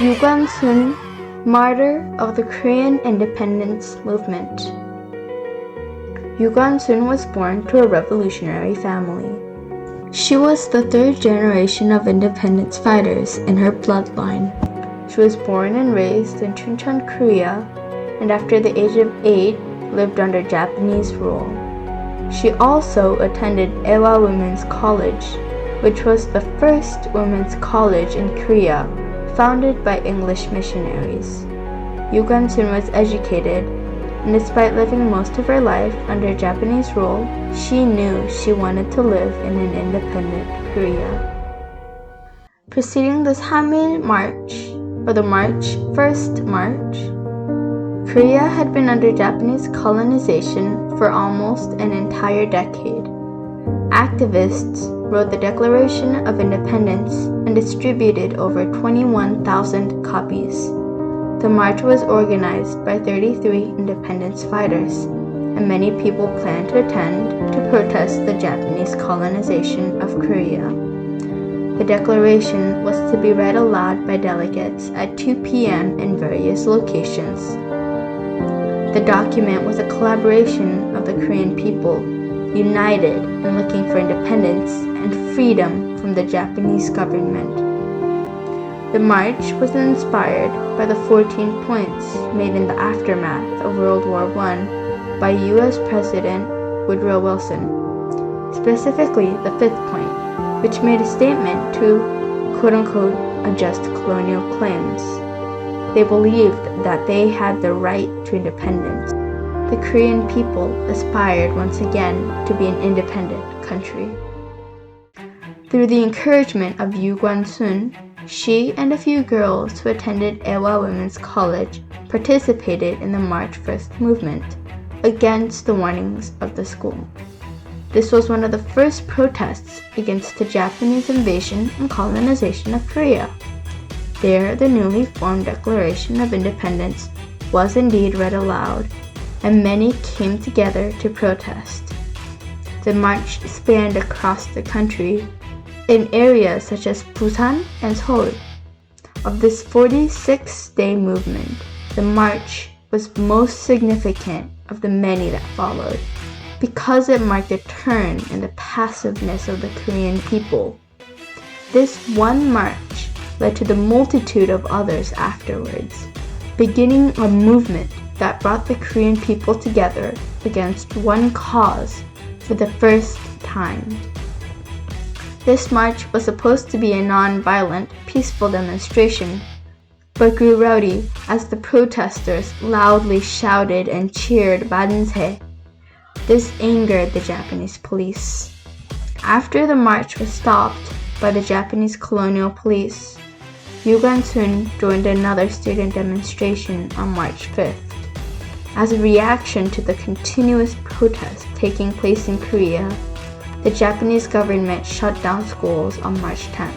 Gwan, Martyr of the Korean independence movement. Gwan was born to a revolutionary family. She was the third generation of independence fighters in her bloodline. She was born and raised in Chuncheon, Korea, and after the age of 8, lived under Japanese rule. She also attended Ewa Women's College, which was the first women's college in Korea, founded by English missionaries. Gwan was educated, and despite living most of her life under Japanese rule, she knew she wanted to live in an independent Korea. Preceding the 3일 March, or the First March, Korea had been under Japanese colonization for almost an entire decade. Activists wrote the Declaration of Independence and distributed over 21,000 copies. The march was organized by 33 independence fighters, and many people planned to attend to protest the Japanese colonization of Korea. The declaration was to be read aloud by delegates at 2 p.m. in various locations. The document was a collaboration of the Korean people, united in looking for independence and freedom from the Japanese government. The march was inspired by the 14 points made in the aftermath of World War I by U.S. President Woodrow Wilson, specifically the 5th point, which made a statement to quote-unquote adjust colonial claims. They believed that they had the right to independence. The Korean people aspired once again to be an independent country. Through the encouragement of Gwan, she and a few girls who attended Ewa Women's College participated in the March First movement against the warnings of the school. This was one of the first protests against the Japanese invasion and colonization of Korea. There, the newly formed Declaration of Independence was indeed read aloud, and many came together to protest. The march spanned across the country in areas such as Busan and Seoul. Of this 46-day movement, the march was most significant of the many that followed, because it marked a turn in the passiveness of the Korean people. This one march led to the multitude of others afterwards, beginning a movement that brought the Korean people together against one cause for the first time. This march was supposed to be a non-violent, peaceful demonstration, but grew rowdy as the protesters loudly shouted and cheered "만세." This angered the Japanese police. After the march was stopped by the Japanese colonial police, Gwan joined another student demonstration on March 5th. As a reaction to the continuous protests taking place in Korea, the Japanese government shut down schools on March 10th,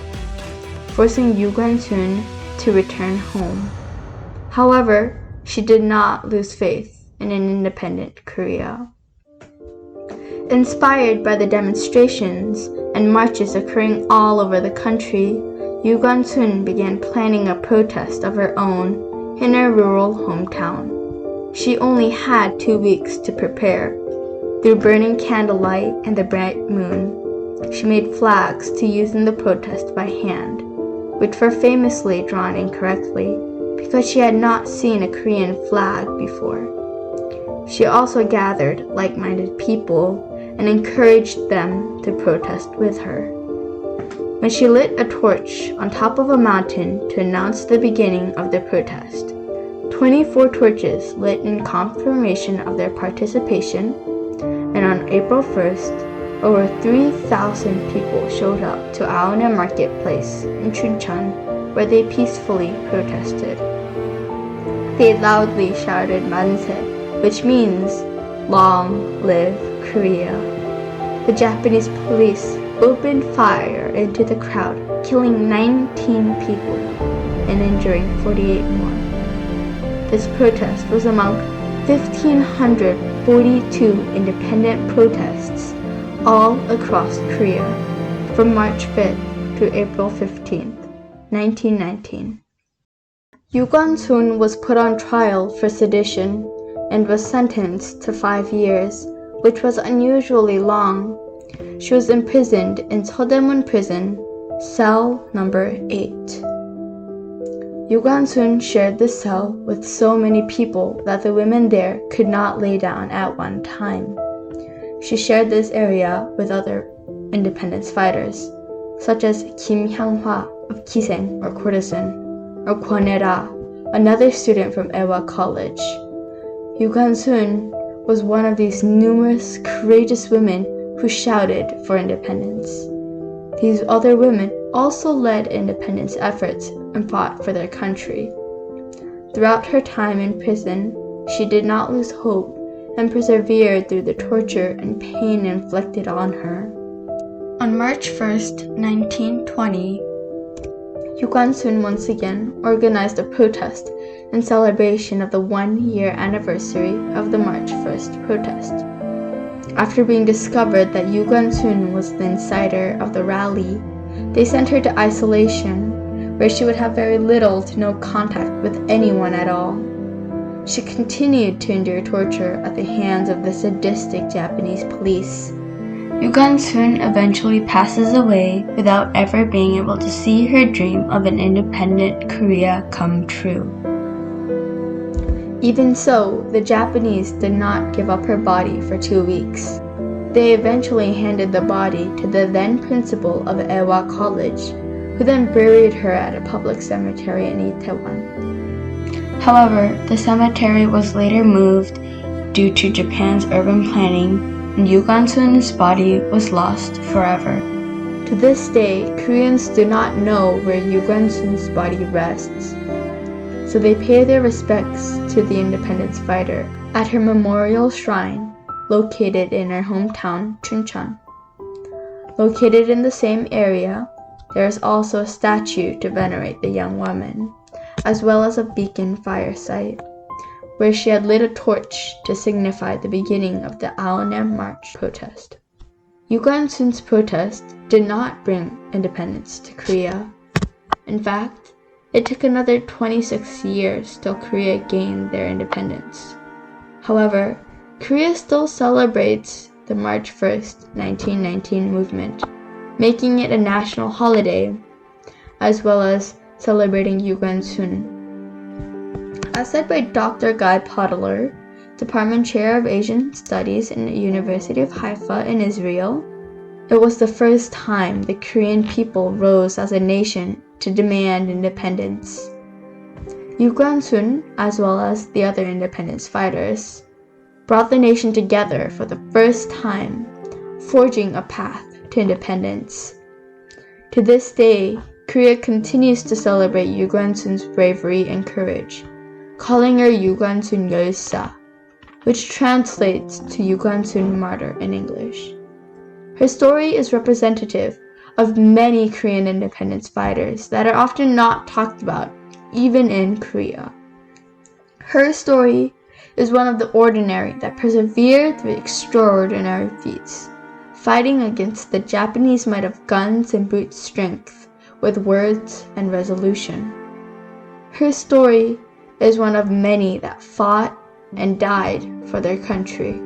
forcing Gwan to return home. However, she did not lose faith in an independent Korea. Inspired by the demonstrations and marches occurring all over the country, Gwan began planning a protest of her own in her rural hometown. She only had 2 weeks to prepare. Through burning candlelight and the bright moon, she made flags to use in the protest by hand, which were famously drawn incorrectly because she had not seen a Korean flag before. She also gathered like-minded people and encouraged them to protest with her. When she lit a torch on top of a mountain to announce the beginning of the protest, 24 torches lit in confirmation of their participation, and on April 1st, over 3,000 people showed up to Aona Marketplace in Chuncheon, where they peacefully protested. They loudly shouted "만세," which means "Long live Korea." The Japanese police opened fire into the crowd, killing 19 people and injuring 48 more. This protest was among 1,542 independent protests all across Korea from March 5th to April 15th, 1919. Yu Gwan-sun was put on trial for sedition and was sentenced to 5 years, which was unusually long. She was imprisoned in Seodaemun Prison, cell number 8. Yu Gwan-sun shared this cell with so many people that the women there could not lay down at one time. She shared this area with other independence fighters, such as Kim Hyang-hwa of Kiseng or Courtesan, or Kwon Era, another student from Ewa College. Yu Gwan-sun was one of these numerous courageous women who shouted for independence. These other women also led independence efforts and fought for their country. Throughout her time in prison, she did not lose hope and persevered through the torture and pain inflicted on her. On March 1st, 1920, Yu Gwan-sun once again organized a protest in celebration of the 1-year anniversary of the March 1st protest. After being discovered that Yu Gwan-sun was the inciter of the rally, they sent her to isolation, where she would have very little to no contact with anyone at all. She continued to endure torture at the hands of the sadistic Japanese police. Yu Gwan-sun eventually passes away without ever being able to see her dream of an independent Korea come true. Even so, the Japanese did not give up her body for 2 weeks. They eventually handed the body to the then principal of Ewa College, who then buried her at a public cemetery in Itaewon. However, the cemetery was later moved due to Japan's urban planning, and Yu Gwan-sun's body was lost forever. To this day, Koreans do not know where Yu Gwan-sun's body rests, so they pay their respects to the independence fighter at her memorial shrine located in her hometown, Chuncheon. Located in the same area, there is also a statue to venerate the young woman, as well as a beacon fire site, where she had lit a torch to signify the beginning of the Alnem March protest. Yu Gwan-sun's protest did not bring independence to Korea. In fact, it took another 26 years till Korea gained their independence. However, Korea still celebrates the March 1st, 1919 movement, making it a national holiday, as well as celebrating Yu Gwan-sun. As said by Dr. Guy Podler, Department Chair of Asian Studies in the University of Haifa in Israel, it was the first time the Korean people rose as a nation to demand independence. Yu Gwan-sun, as well as the other independence fighters, brought the nation together for the first time, forging a path to independence. To this day, Korea continues to celebrate Yu Gwan-sun's bravery and courage, calling her Yu Gwan-sun Yeolsa, which translates to Yu Gwan-sun Martyr in English. Her story is representative of many Korean independence fighters that are often not talked about, even in Korea. Her story is one of the ordinary that persevered through extraordinary feats, fighting against the Japanese might of guns and brute strength with words and resolution. Her story is one of many that fought and died for their country.